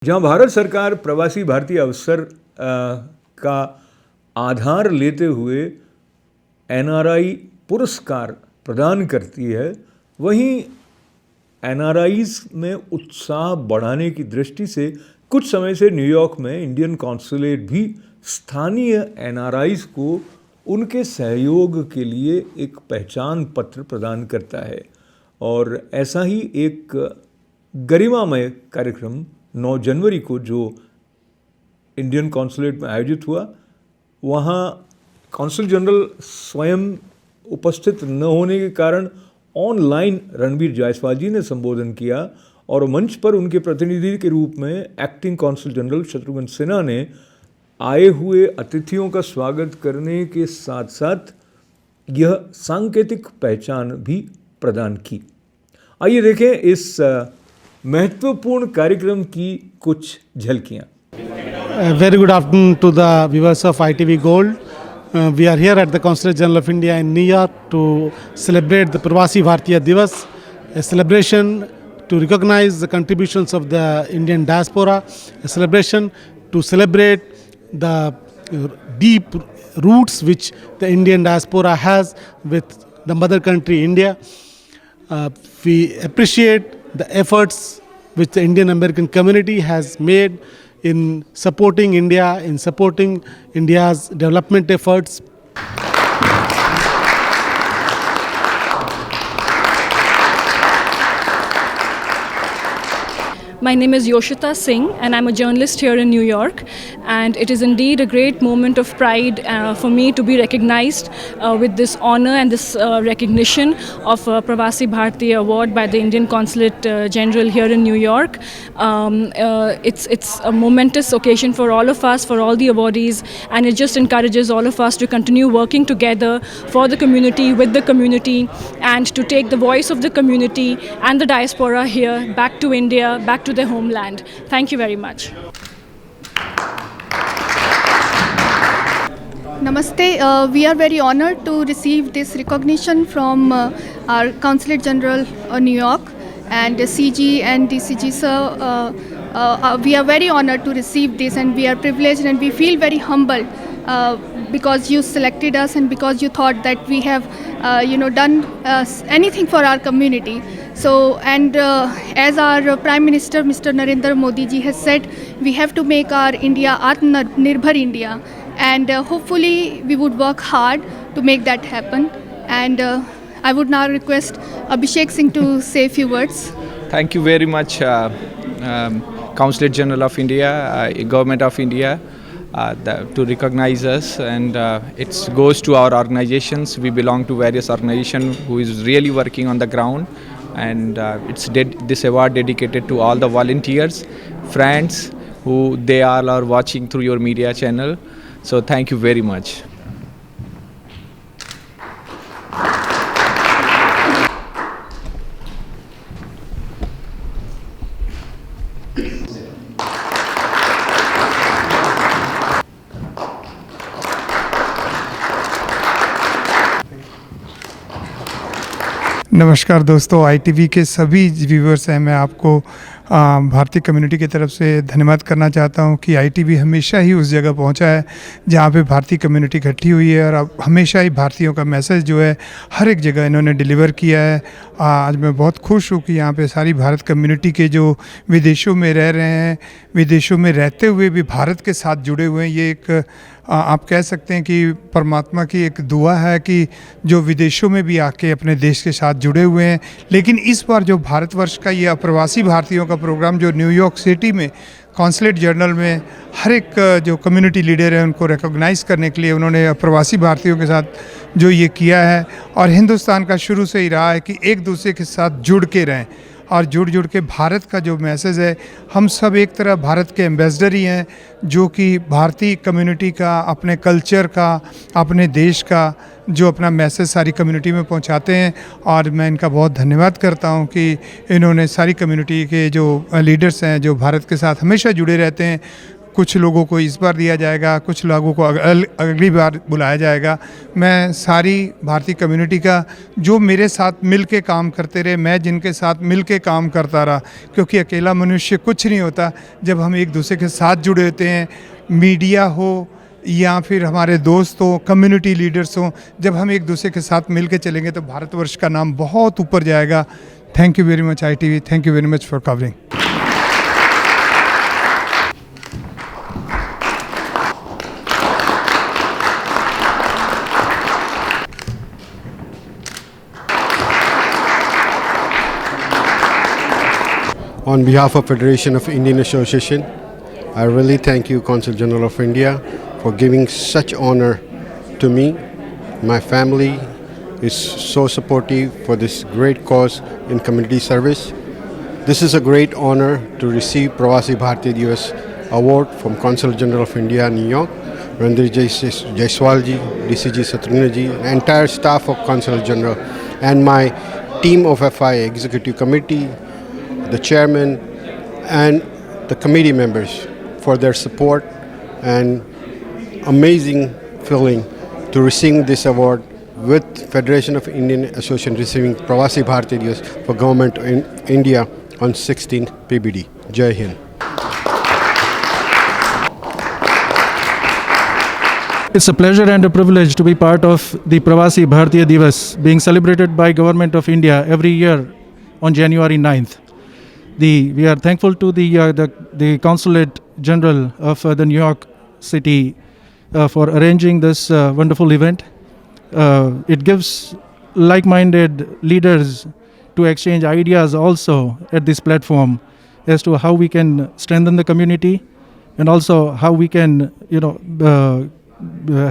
जहां भारत सरकार प्रवासी भारतीय अवसर का आधार लेते हुए एनआरआई पुरस्कार प्रदान करती है, वहीं एनआरआईज में उत्साह बढ़ाने की दृष्टि से कुछ समय से न्यूयॉर्क में इंडियन कॉन्सुलेट भी स्थानीय एनआरआईज को उनके सहयोग के लिए एक पहचान पत्र प्रदान करता है। और ऐसा ही एक गरिमामय कार्यक्रम 9 जनवरी को जो इंडियन कॉन्सुलेट में आयोजित हुआ, वहाँ कॉन्सल जनरल स्वयं उपस्थित न होने के कारण ऑनलाइन रणबीर जायसवाल जी ने संबोधन किया और मंच पर उनके प्रतिनिधि के रूप में acting consul general Shatrughan Sinha ने आए हुए अतिथियों का स्वागत करने के साथ साथ यह सांकेतिक पहचान भी प्रदान की। आइए देखें इस महत्वपूर्ण कार्यक्रम की कुछ झलकियां। Very good afternoon to the viewers of ITV Gold. We are here at the Consulate General of India in New York to celebrate the Pravasi Bharatiya Divas, a celebration to recognize the contributions of the Indian diaspora, a celebration to celebrate the deep roots which the Indian diaspora has with the mother country India. We appreciate the efforts which the Indian American community has made in supporting India, in supporting India's development efforts. My name is Yoshita Singh and I'm a journalist here in New York, and it is indeed a great moment of pride for me to be recognized with this honor and this recognition of Pravasi Bharatiya Award by the Indian Consulate General here in New York. It's a momentous occasion for all of us, for all the awardees, and it just encourages all of us to continue working together for the community, with the community, and to take the voice of the community and the diaspora here back to India, back to their homeland. Thank you very much. Namaste. We are very honored to receive this recognition from our Consulate General New York and CG and DCG sir. We are very honored to receive this, and we are privileged and we feel very humbled because you selected us and because you thought that we have done anything for our community. So, and as our Prime Minister Mr. Narendra Modi ji has said, we have to make our India Atmanirbhar India, and hopefully we would work hard to make that happen. And I would now request Abhishek Singh to say a few words. Thank you very much, Consulate General of India, Government of India, to recognize us, and it goes to our organizations. We belong to various organizations who is really working on the ground, and this award dedicated to all the volunteers, friends who they all are watching through your media channel. So thank you very much. नमस्कार दोस्तों, ITV के सभी viewers हैं। मैं आपको भारतीय community की तरफ से धन्यवाद करना चाहता हूं कि ITV हमेशा ही उस जगह पहुंचा है जहां पे भारतीय कम्युनिटी इकट्ठी हुई है, और अब हमेशा ही भारतीयों का मैसेज जो है हर एक जगह इन्होंने डिलीवर किया है। आज मैं बहुत खुश हूं कि यहां पे सारी भारत कम्युनिटी के जो विदेशों में रह रहे हैं, विदेशों में रहते हुए भी भारत के साथ जुड़े हुए हैं, ये एक आप कह सकते हैं कि परमात्मा की एक दुआ है कि जो विदेशों में भी आके अपने देश के साथ जुड़े हुए हैं। लेकिन इस बार जो भारतवर्ष का ये अप्रवासी भारतीयों का प्रोग्राम जो न्यूयॉर्क सिटी में कॉन्सुलेट जनरल में हर एक जो कम्युनिटी लीडर है उनको रिकॉग्नाइज़ करने के लिए उन्होंने अप्रवासी भारतीयों के साथ जो ये किया है, और हिंदुस्तान का शुरू से ही रहा है कि एक दूसरे के साथ जुड़ के रहें और जुड़ के भारत का जो मैसेज है, हम सब एक तरह भारत के एम्बेसडर ही हैं जो कि भारतीय कम्युनिटी का, अपने कल्चर का, अपने देश का जो अपना मैसेज सारी कम्युनिटी में पहुंचाते हैं। और मैं इनका बहुत धन्यवाद करता हूं कि इन्होंने सारी कम्युनिटी के जो लीडर्स हैं जो भारत के साथ हमेशा जुड़े रहते हैं, कुछ लोगों को इस बार दिया जाएगा, कुछ लोगों को अगली बार बुलाया जाएगा। मैं सारी भारतीय कम्युनिटी का, जो मेरे साथ मिल के काम करते रहे, मैं जिनके साथ मिल के काम करता रहा, क्योंकि अकेला मनुष्य कुछ नहीं होता। जब हम एक दूसरे के साथ जुड़े होते हैं, मीडिया हो या फिर हमारे दोस्त हो, कम्युनिटी लीडर्स हों, जब हम एक दूसरे के साथ मिल के चलेंगे तो भारतवर्ष का नाम बहुत ऊपर जाएगा। Thank you very much ITV, thank you very much for covering. On behalf of Federation of Indian Association, I really thank you, Consul General of India, for giving such honor to me. My family is so supportive for this great cause in community service. This is a great honor to receive Pravasi Bharatiya Divas Award from Consul General of India, New York, Randhir Jaiswal ji, DCG Satruna ji, the entire staff of Consul General, and my team of FI Executive Committee, the chairman and the committee members for their support, and amazing feeling to receive this award with Federation of Indian Association receiving Pravasi Bharatiya Divas for Government in India on 16th PBD. Jai Hind. It's a pleasure and a privilege to be part of the Pravasi Bharatiya Divas being celebrated by Government of India every year on January 9th. We are thankful to the Consulate General of the New York City for arranging this wonderful event. It gives like-minded leaders to exchange ideas also at this platform as to how we can strengthen the community, and also how we can,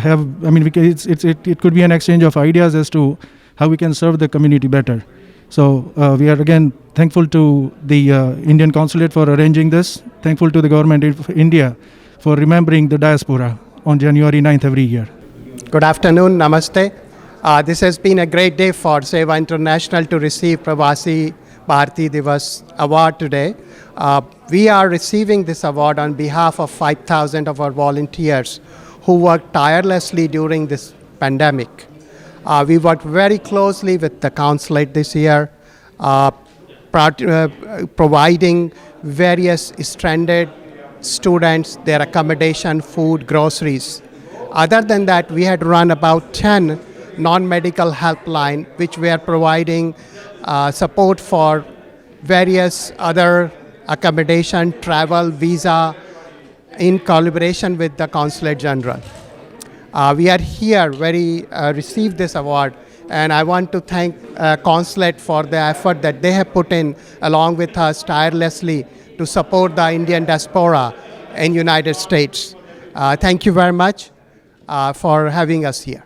have. I mean, it could be an exchange of ideas as to how we can serve the community better. So we are again thankful to the Indian Consulate for arranging this. Thankful to the Government of India for remembering the diaspora on January 9th every year. Good afternoon, namaste. This has been a great day for Seva International to receive Pravasi Bharatiya Divas Award today. We are receiving this award on behalf of 5,000 of our volunteers who worked tirelessly during this pandemic. We worked very closely with the consulate this year, providing various stranded students their accommodation, food, groceries. Other than that, we had run about 10 non-medical helpline, which we are providing support for various other accommodation, travel, visa, in collaboration with the Consulate General. We are here received this award, and I want to thank Consulate for the effort that they have put in along with us tirelessly to support the Indian diaspora in United States. Thank you very much for having us here.